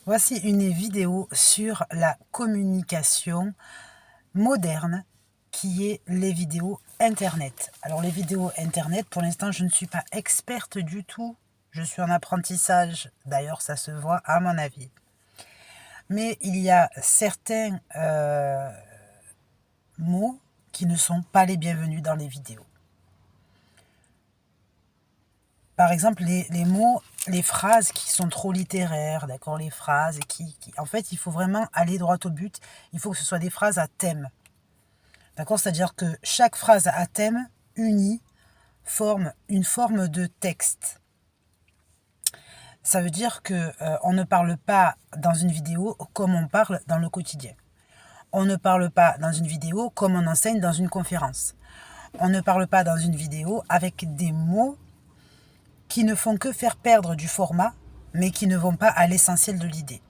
Voici une vidéo sur la communication moderne qui est les vidéos Internet. Alors les vidéos Internet, pour l'instant, je ne suis pas experte du tout. Je suis en apprentissage, d'ailleurs ça se voit à mon avis. Mais il y a certains mots qui ne sont pas les bienvenus dans les vidéos. Par exemple, les mots, les phrases qui sont trop littéraires, d'accord, les phrases En fait, il faut vraiment aller droit au but. Il faut que ce soit des phrases à thème. D'accord, c'est-à-dire que chaque phrase à thème unie forme une forme de texte. Ça veut dire que on ne parle pas dans une vidéo comme on parle dans le quotidien. On ne parle pas dans une vidéo comme on enseigne dans une conférence. On ne parle pas dans une vidéo avec des mots qui ne font que faire perdre du format, mais qui ne vont pas à l'essentiel de l'idée.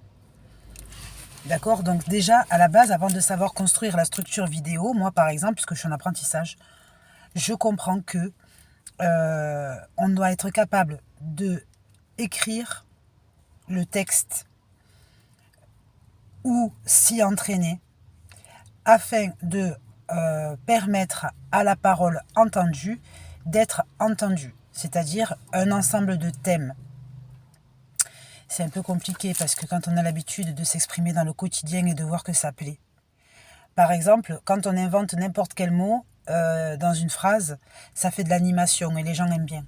D'accord? Donc déjà, à la base, avant de savoir construire la structure vidéo, moi par exemple, puisque je suis en apprentissage, je comprends que on doit être capable de écrire le texte ou s'y entraîner afin de permettre à la parole entendue d'être entendue, c'est-à-dire un ensemble de thèmes. C'est un peu compliqué parce que quand on a l'habitude de s'exprimer dans le quotidien et de voir que ça plaît. Par exemple, quand on invente n'importe quel mot dans une phrase, ça fait de l'animation et les gens aiment bien.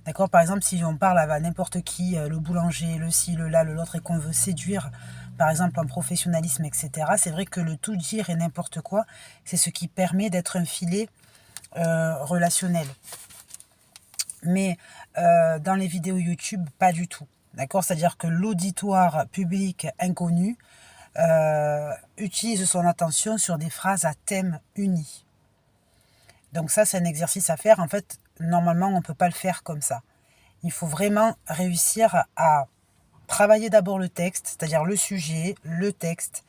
D'accord? Par exemple, si on parle à n'importe qui, le boulanger, le ci, le là, le l'autre, et qu'on veut séduire, par exemple, en professionnalisme, etc., c'est vrai que le tout dire et n'importe quoi, c'est ce qui permet d'être un filet relationnel. Mais dans les vidéos YouTube, pas du tout. D'accord? C'est-à-dire que l'auditoire public inconnu utilise son attention sur des phrases à thème uni. Donc ça, c'est un exercice à faire. En fait, normalement, on ne peut pas le faire comme ça. Il faut vraiment réussir à travailler d'abord le texte, c'est-à-dire le sujet, le texte,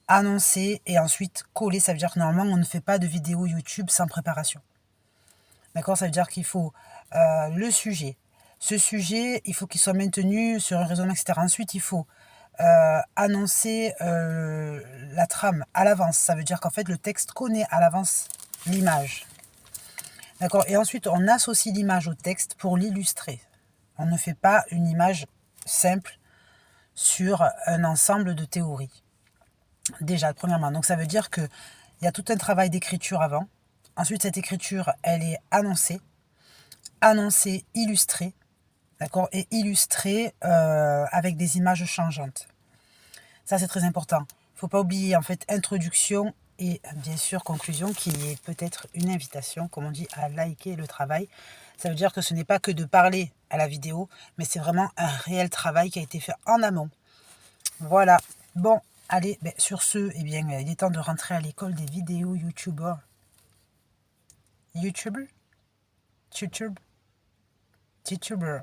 annoncer et ensuite coller. Ça veut dire que normalement, on ne fait pas de vidéo YouTube sans préparation. D'accord? Ça veut dire qu'il faut le sujet. Ce sujet, il faut qu'il soit maintenu sur un raisonnement, etc. Ensuite, il faut annoncer la trame à l'avance. Ça veut dire qu'en fait, le texte connaît à l'avance l'image. D'accord? Et ensuite, on associe l'image au texte pour l'illustrer. On ne fait pas une image simple sur un ensemble de théories. Déjà, premièrement. Donc, ça veut dire qu'il y a tout un travail d'écriture avant. Ensuite, cette écriture, elle est annoncée, illustrée, d'accord, et illustrée avec des images changeantes. Ça, c'est très important. Il ne faut pas oublier, en fait, introduction et bien sûr conclusion, qui est peut-être une invitation, comme on dit, à liker le travail. Ça veut dire que ce n'est pas que de parler à la vidéo, mais c'est vraiment un réel travail qui a été fait en amont. Voilà. Bon, allez, sur ce, eh bien, il est temps de rentrer à l'école des vidéos YouTubeurs. YouTuber? YouTuber?